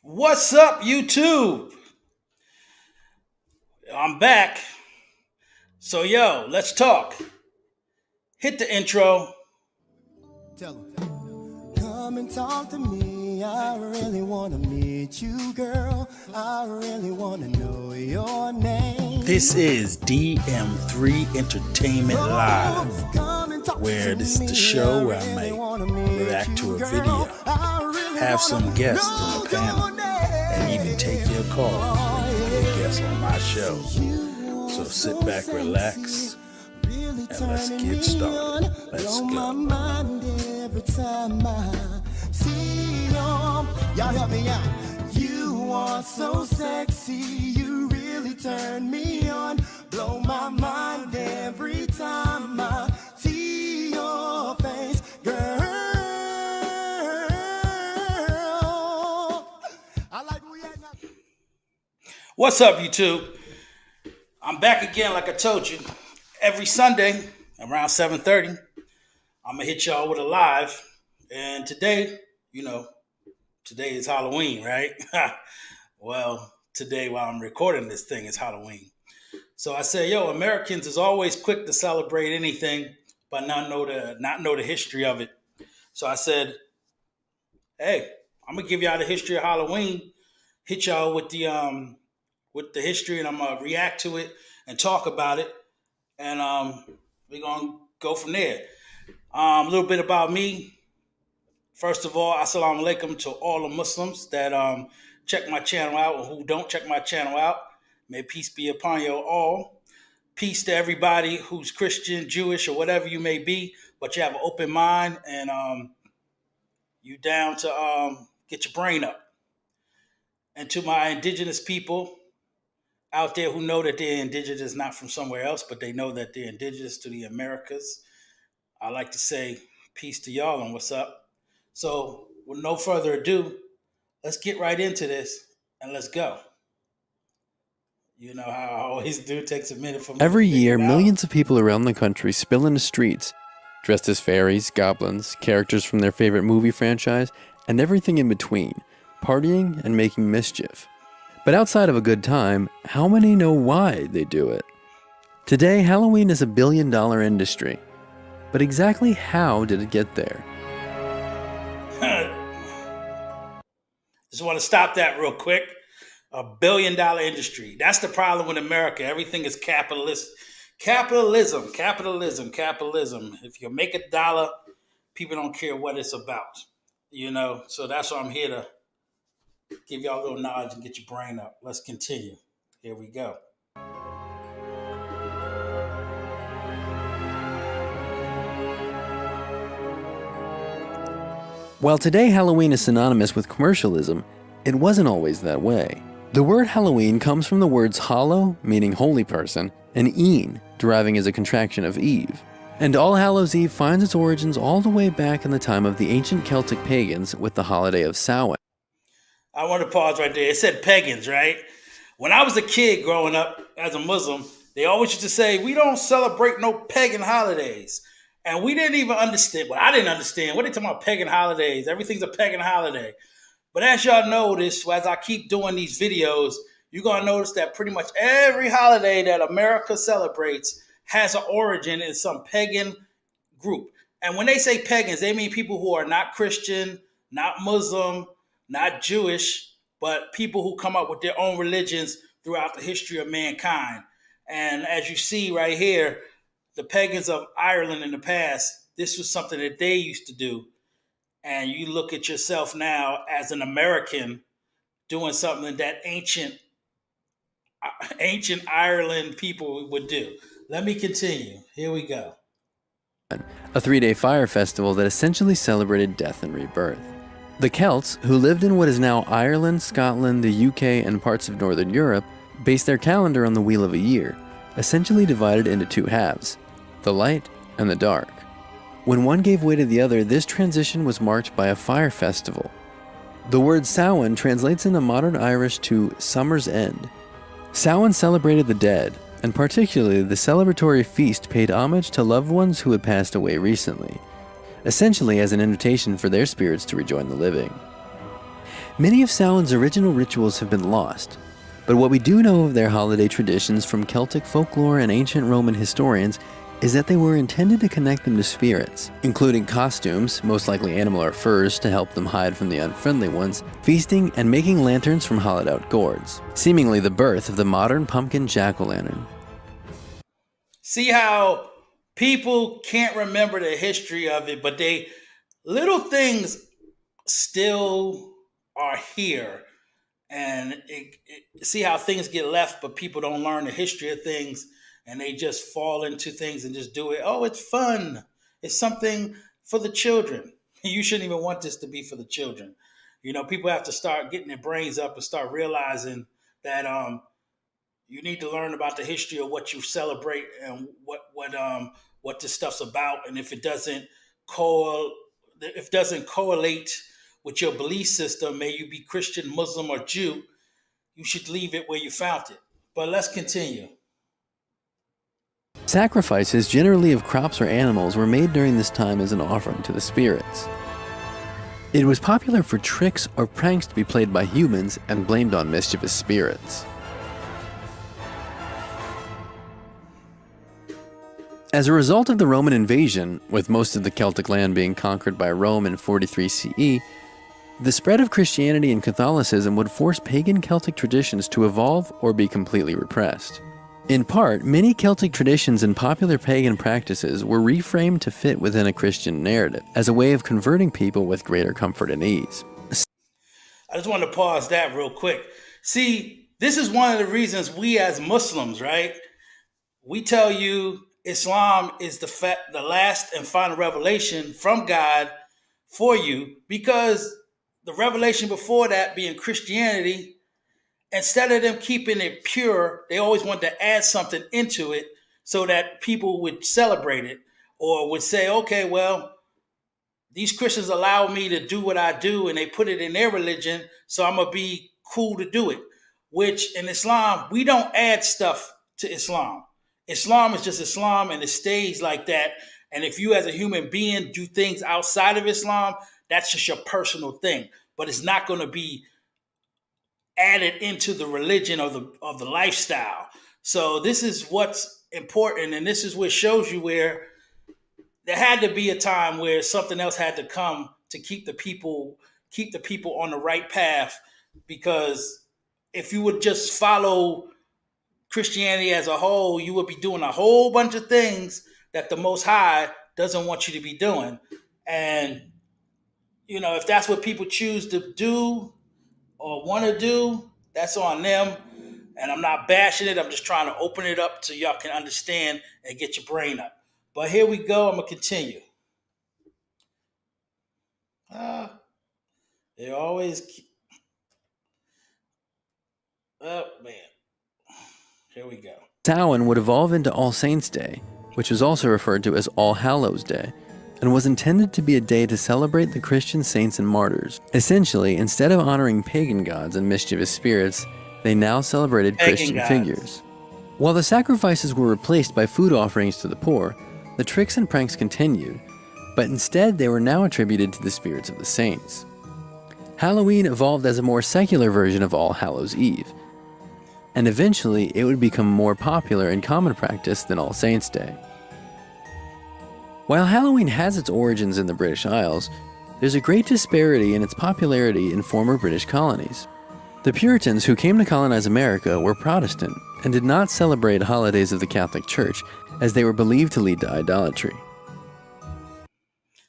What's up, YouTube? I'm back. So, let's talk. Hit the intro. Tell him. Come and talk to me. I really wanna meet you, girl. I really wanna know your name. This is DM3 Entertainment Live, where this is the show where I might react to a video, have some guests on the panel, and even take your calls when you be a guest on my show. So sit back, relax, and let's get started. Let's go. Every time I see you, y'all help me out. You are so sexy, you really turn me on. Blow my mind every time I see your face, girl. I like we at now. What's up, YouTube? I'm back again, like I told you. Every Sunday around 7:30, I'm gonna hit y'all with a live. And today, today is Halloween, right? Well, today while I'm recording this thing is Halloween. So I said, Americans is always quick to celebrate anything, but not know the history of it. So I said, hey, I'm gonna give y'all the history of Halloween, hit y'all with the history, and I'm gonna react to it and talk about it. And we're gonna go from there. A little bit about me. First of all, assalamu alaikum to all the Muslims that check my channel out or who don't check my channel out. May peace be upon you all. Peace to everybody who's Christian, Jewish, or whatever you may be, but you have an open mind and you down to get your brain up. And to my indigenous people out there who know that they're indigenous, not from somewhere else, but they know that they're indigenous to the Americas, I like to say peace to y'all and what's up. So with no further ado, let's get right into this and let's go. You know how I always do. It takes a minute for me. Every year, millions of people around the country spill into streets, dressed as fairies, goblins, characters from their favorite movie franchise, and everything in between, partying and making mischief. But outside of a good time, how many know why they do it? Today, Halloween is a billion-dollar industry. But exactly how did it get there? Just want to stop that real quick. $1 billion industry. That's the problem with America. Everything is capitalist. Capitalism. If you make a dollar, people don't care what it's about. So that's why I'm here to give y'all a little knowledge and get your brain up. Let's continue. Here we go. While today Halloween is synonymous with commercialism, it wasn't always that way. The word Halloween comes from the words hallow, meaning holy person, and een, deriving as a contraction of Eve. And All Hallows Eve finds its origins all the way back in the time of the ancient Celtic pagans with the holiday of Samhain. I want to pause right there. It said pagans, right? When I was a kid growing up as a Muslim, they always used to say, we don't celebrate no pagan holidays. And we didn't even understand. Well, I didn't understand. What are they talking about pagan holidays? Everything's a pagan holiday. But as y'all notice, as I keep doing these videos, you're going to notice that pretty much every holiday that America celebrates has an origin in some pagan group. And when they say pagans, they mean people who are not Christian, not Muslim, not Jewish, but people who come up with their own religions throughout the history of mankind. And as you see right here, the Pagans of Ireland in the past, this was something that they used to do. And you look at yourself now as an American doing something that ancient Ireland people would do. Let me continue. Here we go. A 3-day fire festival that essentially celebrated death and rebirth. The Celts, who lived in what is now Ireland, Scotland, the UK, and parts of Northern Europe, based their calendar on the Wheel of a Year, essentially divided into two halves, the light and the dark. When one gave way to the other, this transition was marked by a fire festival. The word Samhain translates into modern Irish to summer's end. Samhain celebrated the dead, and particularly the celebratory feast paid homage to loved ones who had passed away recently, essentially as an invitation for their spirits to rejoin the living. Many of Samhain's original rituals have been lost, but what we do know of their holiday traditions from Celtic folklore and ancient Roman historians is that they were intended to connect them to spirits, including costumes, most likely animal or furs to help them hide from the unfriendly ones, feasting, and making lanterns from hollowed-out gourds, seemingly the birth of the modern pumpkin jack-o'-lantern. See how people can't remember the history of it, but they little things still are here. And see how things get left, but people don't learn the history of things, and they just fall into things and just do it. Oh, it's fun. It's something for the children. You shouldn't even want this to be for the children. People have to start getting their brains up and start realizing that you need to learn about the history of what you celebrate and what this stuff's about. And if it doesn't correlate with your belief system, may you be Christian, Muslim, or Jew, you should leave it where you found it. But let's continue. Sacrifices, generally of crops or animals, were made during this time as an offering to the spirits. It was popular for tricks or pranks to be played by humans and blamed on mischievous spirits. As a result of the Roman invasion, with most of the Celtic land being conquered by Rome in 43 CE, the spread of Christianity and Catholicism would force pagan Celtic traditions to evolve or be completely repressed. In part, many Celtic traditions and popular pagan practices were reframed to fit within a Christian narrative, as a way of converting people with greater comfort and ease. I just want to pause that real quick. See, this is one of the reasons we as Muslims, right? We tell you Islam is the last and final revelation from God for you, because the revelation before that being Christianity, instead of them keeping it pure, they always wanted to add something into it so that people would celebrate it or would say, okay, well, these Christians allow me to do what I do and they put it in their religion, so I'm going to be cool to do it. Which in Islam, we don't add stuff to Islam. Islam is just Islam, and it stays like that. And if you as a human being do things outside of Islam, that's just your personal thing. But it's not going to be added into the religion of the lifestyle. So this is what's important, and this is what shows you where there had to be a time where something else had to come to keep the people on the right path. Because if you would just follow Christianity as a whole, you would be doing a whole bunch of things that the Most High doesn't want you to be doing. And, if that's what people choose to do or want to do, that's on them. And I'm not bashing it. I'm just trying to open it up so y'all can understand and get your brain up. But here we go. I'm going to continue. They always... Oh, man. Here we go. Samhain would evolve into All Saints' Day, which was also referred to as All Hallows' Day, and was intended to be a day to celebrate the Christian saints and martyrs. Essentially, instead of honoring pagan gods and mischievous spirits, they now celebrated Christian figures. While the sacrifices were replaced by food offerings to the poor, the tricks and pranks continued, but instead they were now attributed to the spirits of the saints. Halloween evolved as a more secular version of All Hallows' Eve, and eventually it would become more popular in common practice than All Saints' Day. While Halloween has its origins in the British Isles, there's a great disparity in its popularity in former British colonies. The Puritans who came to colonize America were Protestant and did not celebrate holidays of the Catholic Church, as they were believed to lead to idolatry.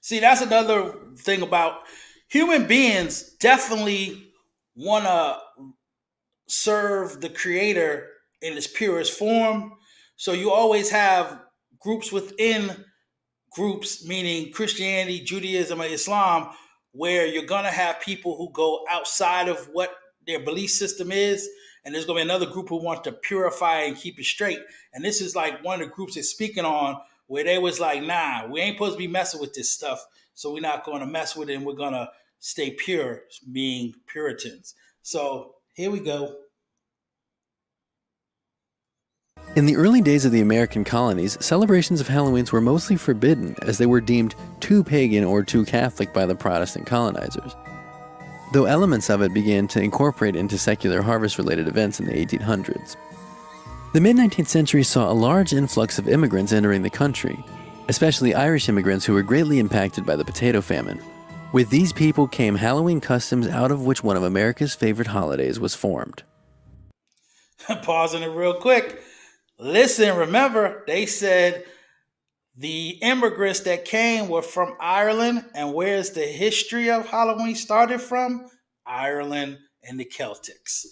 See, that's another thing about human beings definitely want to serve the Creator in its purest form. So you always have groups within groups, meaning Christianity, Judaism, or Islam, where you're going to have people who go outside of what their belief system is. And there's going to be another group who want to purify and keep it straight. And this is like one of the groups that's speaking on where they was like, nah, we ain't supposed to be messing with this stuff. So we're not going to mess with it, and we're going to stay pure, being Puritans. So here we go. In the early days of the American colonies, celebrations of Halloween were mostly forbidden, as they were deemed too pagan or too Catholic by the Protestant colonizers. though elements of it began to incorporate into secular harvest-related events in the 1800s. The mid-19th century saw a large influx of immigrants entering the country, especially Irish immigrants who were greatly impacted by the potato famine. With these people came Halloween customs, out of which one of America's favorite holidays was formed. Pausing it real quick. Listen, remember, they said the immigrants that came were from Ireland, and where's the history of Halloween started from? Ireland and the Celtics.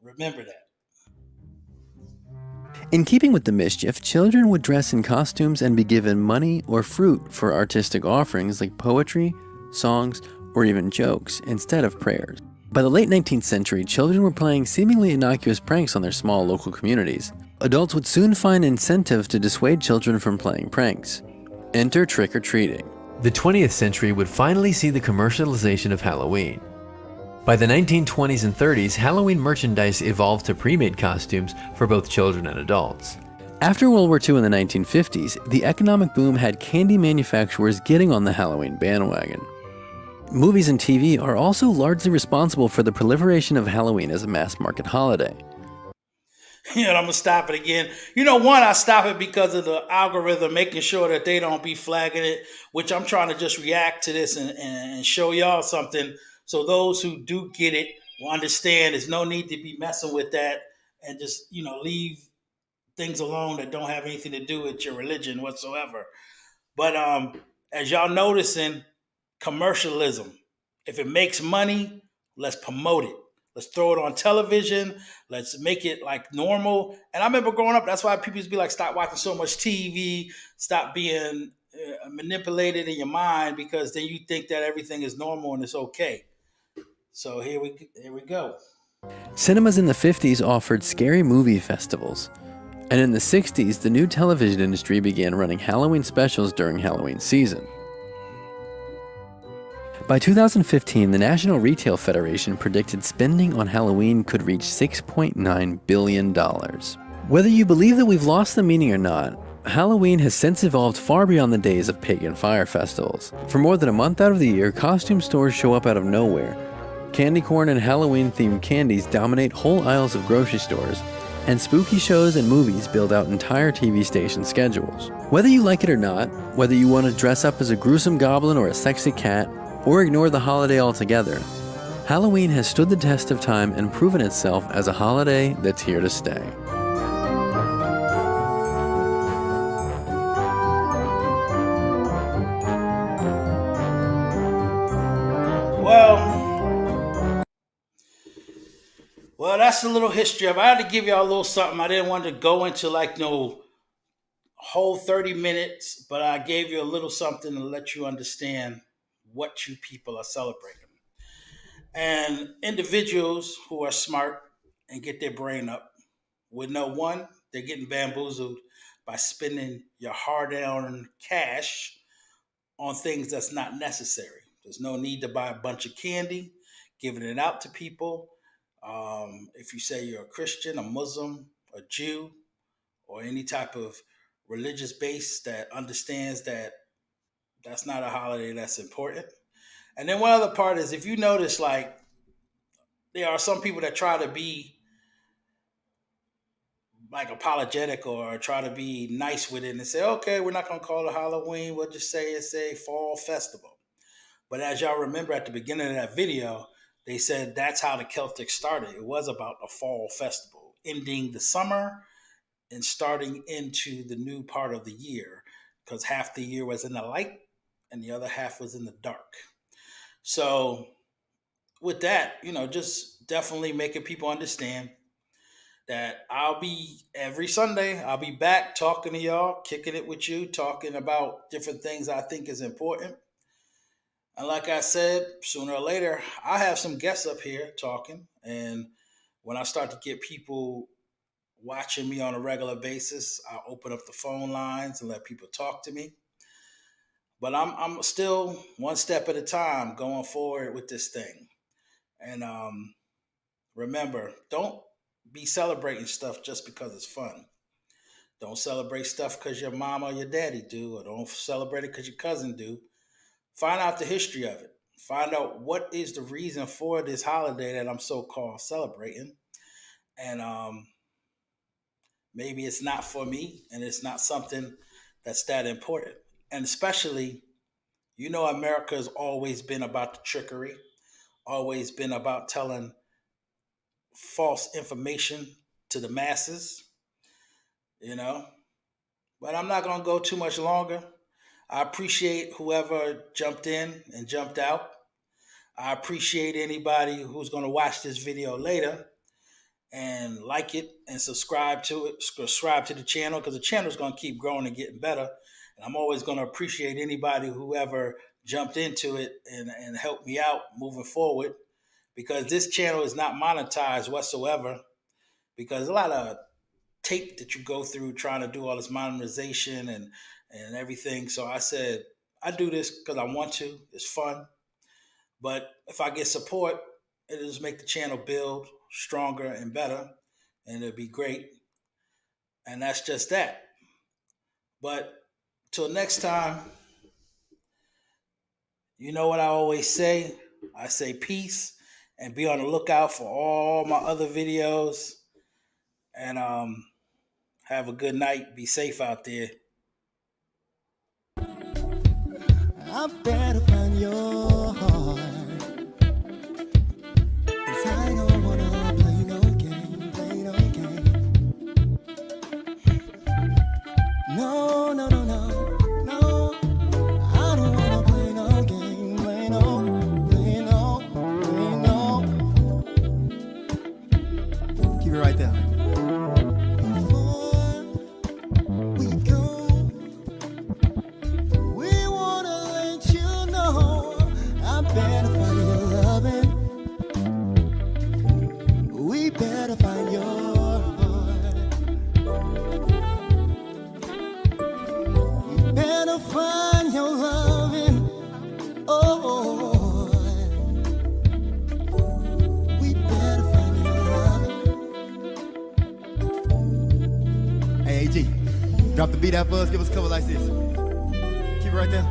Remember that. In keeping with the mischief, children would dress in costumes and be given money or fruit for artistic offerings like poetry, songs, or even jokes, instead of prayers. By the late 19th century, children were playing seemingly innocuous pranks on their small local communities. Adults would soon find incentive to dissuade children from playing pranks. Enter trick-or-treating. The 20th century would finally see the commercialization of Halloween. By the 1920s and 30s, Halloween merchandise evolved to pre-made costumes for both children and adults. After World War II in the 1950s, the economic boom had candy manufacturers getting on the Halloween bandwagon. Movies and TV are also largely responsible for the proliferation of Halloween as a mass-market holiday. I'm gonna stop it again. One, I stop it because of the algorithm, making sure that they don't be flagging it, which I'm trying to just react to this and show y'all something. So those who do get it will understand there's no need to be messing with that, and just, leave things alone that don't have anything to do with your religion whatsoever. But as y'all noticing, commercialism. If it makes money, let's promote it. Let's throw it on television. Let's make it like normal. And I remember growing up, that's why people used to be like, stop watching so much TV, stop being manipulated in your mind, because then you think that everything is normal and it's okay. So here we go. Cinemas in the 50s offered scary movie festivals. And in the 60s, the new television industry began running Halloween specials during Halloween season. By 2015, the National Retail Federation predicted spending on Halloween could reach $6.9 billion. Whether you believe that we've lost the meaning or not, Halloween has since evolved far beyond the days of pagan fire festivals. For more than a month out of the year, costume stores show up out of nowhere. Candy corn and Halloween-themed candies dominate whole aisles of grocery stores, and spooky shows and movies build out entire TV station schedules. Whether you like it or not, whether you want to dress up as a gruesome goblin or a sexy cat, or ignore the holiday altogether, Halloween has stood the test of time and proven itself as a holiday that's here to stay. Well, that's a little history of it. I had to give y'all a little something. I didn't want to go into like no whole 30 minutes, but I gave you a little something to let you understand what you people are celebrating. And individuals who are smart and get their brain up would know, one, they're getting bamboozled by spending your hard-earned cash on things that's not necessary. There's no need to buy a bunch of candy, giving it out to people. If you say you're a Christian, a Muslim, a Jew, or any type of religious base that understands that that's not a holiday that's important. And then one other part is, if you notice, like, there are some people that try to be like apologetic or try to be nice with it and say, okay, we're not going to call it Halloween. We'll just say it's a fall festival. But as y'all remember at the beginning of that video, they said that's how the Celtics started. It was about a fall festival, ending the summer and starting into the new part of the year, because half the year was in the light and the other half was in the dark. So with that, just definitely making people understand that I'll be every Sunday, I'll be back talking to y'all, kicking it with you, talking about different things I think is important. And like I said, sooner or later, I have some guests up here talking. And when I start to get people watching me on a regular basis, I'll open up the phone lines and let people talk to me. But I'm still one step at a time going forward with this thing. And remember, don't be celebrating stuff just because it's fun. Don't celebrate stuff because your mama or your daddy do, or don't celebrate it because your cousin do. Find out the history of it. find out what is the reason for this holiday that I'm so called celebrating. And maybe it's not for me and it's not something that's that important. And especially, America has always been about the trickery, always been about telling false information to the masses, you know. But I'm not going to go too much longer. I appreciate whoever jumped in and jumped out. I appreciate anybody who's going to watch this video later and like it and subscribe to the channel, because the channel is going to keep growing and getting better. And I'm always going to appreciate anybody whoever jumped into it and helped me out moving forward, because this channel is not monetized whatsoever, because a lot of tape that you go through trying to do all this monetization and everything. So I said, I do this because I want to. It's fun. But if I get support, it'll just make the channel build stronger and better, and it'll be great. And that's just that. But till next time, you know what I always say? I say peace, and be on the lookout for all my other videos. And have a good night. Be safe out there. I better find your heart. 'Cause I don't wanna play no game, play no game. No, no, no, no, no. I don't wanna play no game, play no, play no, play no. Keep it right there. Before we go, we wanna let you know I better find your loving. We better find your heart. We better find your loving. Oh, we better find your loving. Hey, AG, drop the beat out for us. Give us a cover like this. Keep it right there.